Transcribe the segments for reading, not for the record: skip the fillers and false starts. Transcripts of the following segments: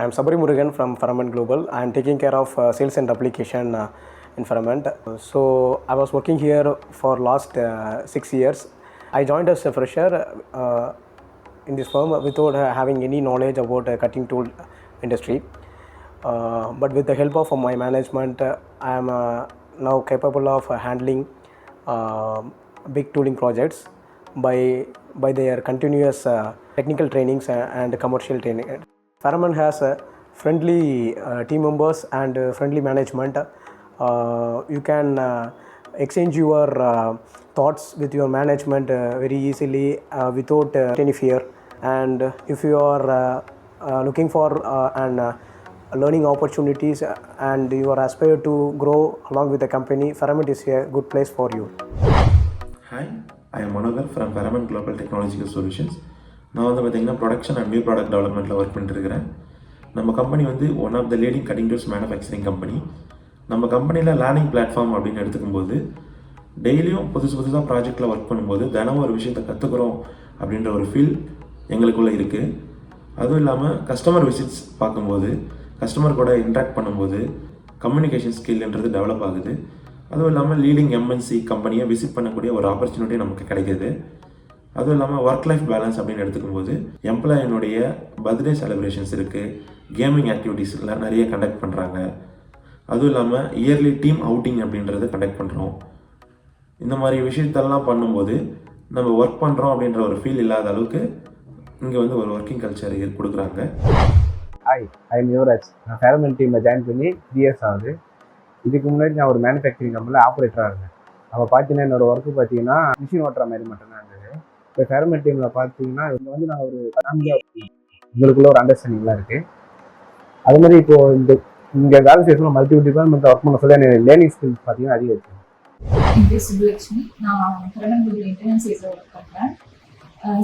I'm Sabari Murugan from Ferment Global. I'm taking care of sales and application in Ferment. So I was working here for last 6 years. I joined as a fresher in this firm without having any knowledge about cutting tool industry. But with the help of my management, I am now capable of handling big tooling projects by their continuous technical trainings and commercial training. Ferment has friendly team members and friendly management. You can exchange your thoughts with your management very easily without any fear. And if you are looking for learning opportunities and you are aspire to grow along with the company, Ferment is a good place for you. Hi, I am Manogar from Ferment Global Technological Solutions. நான் வந்து பார்த்தீங்கன்னா production and new product டெவலப்மெண்ட்டில் work பண்ணிட்டுருக்கிறேன். நம்ம company வந்து one of the leading cutting tools manufacturing company. நம்ம கம்பெனியில் learning platform அப்படின்னு எடுத்துக்கும்போது டெய்லியும் புதுசாக ப்ராஜெக்டில் ஒர்க் பண்ணும்போது தினமும் ஒரு விஷயத்தை கற்றுக்குறோம் அப்படின்ற ஒரு ஃபீல் எங்களுக்குள்ளே இருக்குது. அதுவும் இல்லாமல் கஸ்டமர் விசிட்ஸ் பார்க்கும்போது கஸ்டமர் கூட இன்ட்ராக்ட் பண்ணும்போது கம்யூனிகேஷன் ஸ்கில்ன்றது டெவலப் ஆகுது. அதுவும் இல்லாமல் லீடிங் எம்என்சி கம்பெனியை விசிட் பண்ணக்கூடிய ஒரு ஆப்பர்ச்சுனிட்டி நமக்கு கிடைக்கிது. அதுவும் இல்லாமல் ஒர்க் லைஃப் பேலன்ஸ் அப்படின்னு எடுத்துக்கும்போது எம்ப்ளாயினுடைய பர்த்டே செலிப்ரேஷன்ஸ் இருக்குது, கேமிங் ஆக்டிவிட்டீஸ்லாம் நிறைய கண்டக்ட் பண்ணுறாங்க. அதுவும் இல்லாமல் இயர்லி டீம் அவுட்டிங் அப்படின்றத கண்டக்ட் பண்ணுறோம். இந்த மாதிரி விஷயத்தெல்லாம் பண்ணும்போது நம்ம ஒர்க் பண்ணுறோம் அப்படின்ற ஒரு ஃபீல் இல்லாத அளவுக்கு இங்கே வந்து ஒரு ஒர்க்கிங் கல்ச்சர் கொடுக்குறாங்க. Hi, I am Yuvaraj. நான் ஃபெரமெண்ட் டீமில் ஜாயின் பண்ணி 3 years ஆகுது. இதுக்கு முன்னாடி நான் ஒரு மேனுஃபேக்சரிங் கம்பெனியில் ஆப்ரேட்டராக இருந்தேன். அப்போ பார்த்தீங்கன்னா என்னோடய ஒர்க்கு பார்த்தீங்கன்னா மிஷின் ஓட்டுற மாதிரி மட்டும்தான் இருந்தது. இப்போ ஃபெரமெண்ட் டீமில் பார்த்தீங்கன்னா இங்கே வந்து நான் ஒரு ஃபேமிலியாக எங்களுக்குள்ள ஒரு அண்டர்ஸ்டாண்டிங்லாம் இருக்குது. அது மாதிரி இப்போது இங்கே வேலை செய்யணும் மல்டி டிபார்ட்மெண்ட்டில் ஒர்க் பண்ண சொல்ல எனக்கு லேர்னிங் ஸ்கில்ஸ் பார்த்தீங்கன்னா அதிகம் இருக்குது. என் பேர் சுபலட்சுமி. நான் ஃபெரமெண்ட் குரூப்ல இன்டர்னல் சேல்ஸில் ஒர்க் பண்ணுறேன்.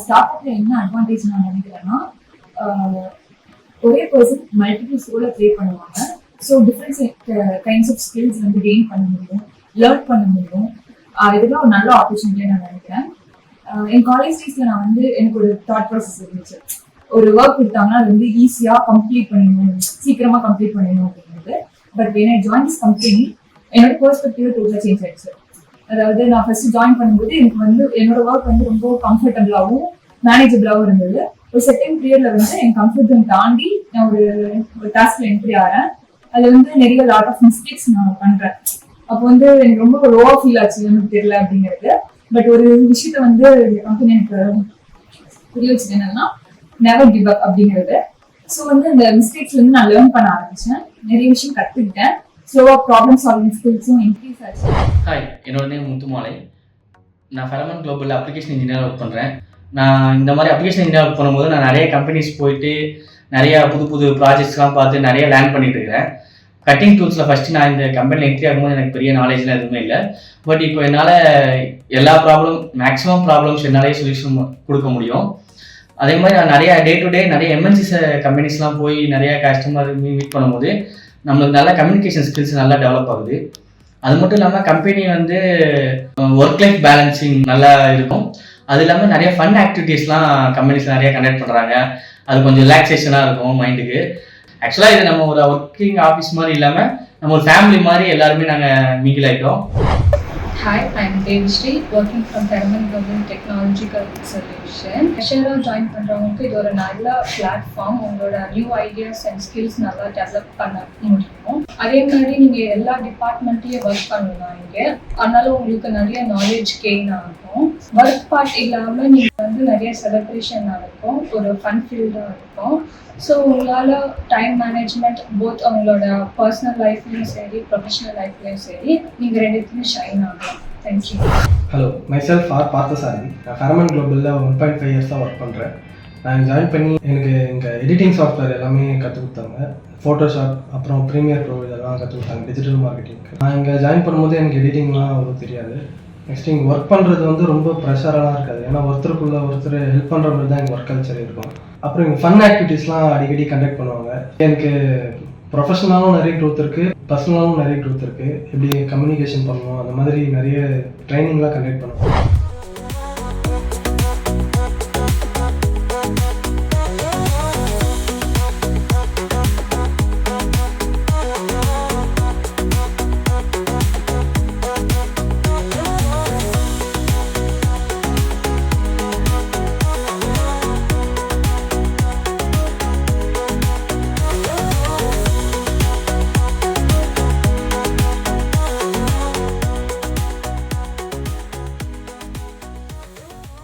ஸ்டார்ட் அப்பில் என்ன அட்வான்டேஜ் நான் நினைக்கிறேன்னா, ஒரே பர்சன் மல்டிபிள் ரோலை ப்ளே பண்ணுவாங்க. So different kinds of skills வந்து கெயின் பண்ண முடியும், லேர்ன் பண்ண முடியும். இதெல்லாம் ஒரு நல்ல ஆப்பர்ச்சுனிட்டியாக நான் நினைக்கிறேன். என் காலேஜ் டேஸில் நான் வந்து எனக்கு ஒரு தாட் ப்ராசஸ் இருந்துச்சு. ஒரு ஒர்க் கொடுத்தாங்கன்னா அது வந்து ஈஸியாக கம்ப்ளீட் பண்ணிடணும், சீக்கிரமாக கம்ப்ளீட் பண்ணிடணும் அப்படிங்கிறது. But when I joined this company, என்னோட பெர்ஸ்பெக்டிவ் டோட்டலாக சேஞ்ச் ஆயிடுச்சு. அதாவது நான் ஃபர்ஸ்ட் ஜாயின் பண்ணும்போது எனக்கு வந்து என்னோட ஒர்க் வந்து ரொம்ப கம்ஃபர்டபுளாகவும் மேனேஜபிளாகவும் இருந்தது. ஒரு செகண்ட் பீரியட்ல வந்து என் கம்ஃபர்ட் ஜோன் தாண்டி நான் ஒரு டாஸ்க்ல என்ட்ரி ஆகிறேன். அது வந்து நிறைய லாட் ஆஃப் மிஸ்டேக்ஸ் நான் பண்றேன். அப்போ வந்து எனக்கு ரொம்ப லோவா ஃபீல் ஆச்சு, எனக்கு தெரியல அப்படிங்கிறது. பட் ஒரு விஷயத்த வந்து கம்பெனி எனக்கு புரிய வச்சுட்டு என்னன்னா நெவர் கிவ் அப் அப்படிங்கிறது. ஸோ வந்து இந்த மிஸ்டேக்ஸ்ல இருந்து நான் லேர்ன் பண்ண ஆரம்பிச்சேன், நிறைய விஷயம் கற்றுக்கிட்டேன். ஸ்லோவா ப்ராப்ளம் சால்விங் ஸ்கில்ஸும் இன்க்ரீஸ் ஆச்சு. ஹாய், என்னோட நேம் முத்துமாலை. நான் ஃபெரமெண்ட் குளோபல் அப்ளிகேஷன் இன்ஜினியர் ஒர்க் பண்ணுறேன். நான் இந்த மாதிரி அப்ளிகேஷன் இன்ஜினியர் ஒர்க் பண்ணும்போது நான் நிறைய கம்பெனிஸ் போயிட்டு நிறைய புது ப்ராஜெக்ட்ஸ்லாம் பார்த்து நிறைய லேர்ன் பண்ணிட்டு இருக்கிறேன். கட்டிங் டூல்ஸில் ஃபஸ்ட்டு நான் இந்த கம்பெனியில் என்ட்ரி ஆகும்போது எனக்கு பெரிய நாலேஜ்லாம் எதுவுமே இல்லை. பட் இப்போ என்னால் எல்லா மேக்ஸிமம் ப்ராப்ளம்ஸ் என்னாலே சொல்யூஷன் கொடுக்க முடியும். அதே மாதிரி நான் நிறைய டே டு டே நிறைய எம்என்சிஸ் கம்பெனிஸ்லாம் போய் நிறைய கஸ்டமர் மீட் பண்ணும்போது நம்மளுக்கு நல்ல கம்யூனிகேஷன் ஸ்கில்ஸ் நல்லா டெவலப் ஆகுது. அது மட்டும் இல்லாமல் கம்பெனி வந்து ஒர்க் லைஃப் பேலன்சிங் நல்லா இருக்கும். அது இல்லாமல் நிறைய ஃபன் ஆக்டிவிட்டீஸ்லாம் கம்பெனிஸ் நிறைய கண்டக்ட் பண்ணுறாங்க. அது கொஞ்சம் ரிலாக்ஸேஷனாக இருக்கும் மைண்டுக்கு. ஆக்சுவலாக இது நம்ம ஒரு ஒர்க்கிங் ஆஃபீஸ் மாதிரி இல்லாமல் நம்ம ஒரு ஃபேமிலி மாதிரி எல்லாருமே நாங்கள் மிங்கில் ஆகிட்டோம். Hi, I'm Devashree, working from Ferment Global Technological Solution. ஃப்ரெஷராக ஜாயின் பண்ணுறவங்களுக்கு இது ஒரு நல்ல பிளாட்ஃபார்ம். உங்களோட நியூ ஐடியாஸ் அண்ட் ஸ்கில்ஸ் நல்லா டெவலப் பண்ண முடியும். அதே மாதிரி நீங்கள் எல்லா டிபார்ட்மெண்ட்லேயும் ஒர்க் பண்ணலாம் இங்கே. அதனால உங்களுக்கு நிறைய நாலேஜ் கெயின் ஆகும். ஒர்க் பார்ட் இல்லாமல் நீங்கள் வந்து நிறைய செலிப்ரேஷன் நடக்கும், ஒரு ஃபன் ஃபீல்டாக இருக்கும். ஸோ உங்களால் டைம் மேனேஜ்மெண்ட் போத் அவங்களோட பர்சனல் லைஃப்லையும் சரி ப்ரொஃபஷனல் லைஃப்லையும் சரி நீங்கள் ரெண்டுத்துலையும் ஷைன் ஆகலாம். தேங்க்யூ. Hello, myself Parthasarathy. நான் ஃபெரமெண்ட் குளோபலில் 1.5 years தான் ஒர்க் பண்ணுறேன். நான் ஜாயின் பண்ணி எனக்கு இங்கே எடிட்டிங் சாஃப்ட்வேர் எல்லாமே கற்றுக் கொடுத்தாங்க. ஃபோட்டோஷாப், அப்புறம் ப்ரீமியர் ப்ரோ இதெல்லாம் கற்றுக் கொடுத்தாங்க டிஜிட்டல் மார்க்கெட்டிங்க்கு. நான் இங்கே ஜாயின் பண்ணும்போது எனக்கு எடிட்டிங்லாம் அவ்வளோ தெரியாது. நெக்ஸ்ட் இங்கே ஒர்க் பண்ணுறது வந்து ரொம்ப ப்ரெஷராலாம் இருக்காது. ஏன்னா ஒருத்தருக்குள்ள ஒருத்தர் ஹெல்ப் பண்ணுற மாதிரி தான் எங்கள் ஒர்க் கல்ச்சர் இருக்கும். அப்புறம் இங்கே ஃபன் ஆக்டிவிட்டீஸ்லாம் அடிக்கடி கண்டக்ட் பண்ணுவாங்க. எனக்கு ப்ரொஃபஷனலாகவும் நிறைய க்ரோத் இருக்குது, பர்சனலாகவும் நிறைய க்ரோத் இருக்குது. எப்படி கம்யூனிகேஷன் பண்ணணும் அந்த மாதிரி நிறைய ட்ரைனிங்லாம் கண்டக்ட் பண்ணுவோம்.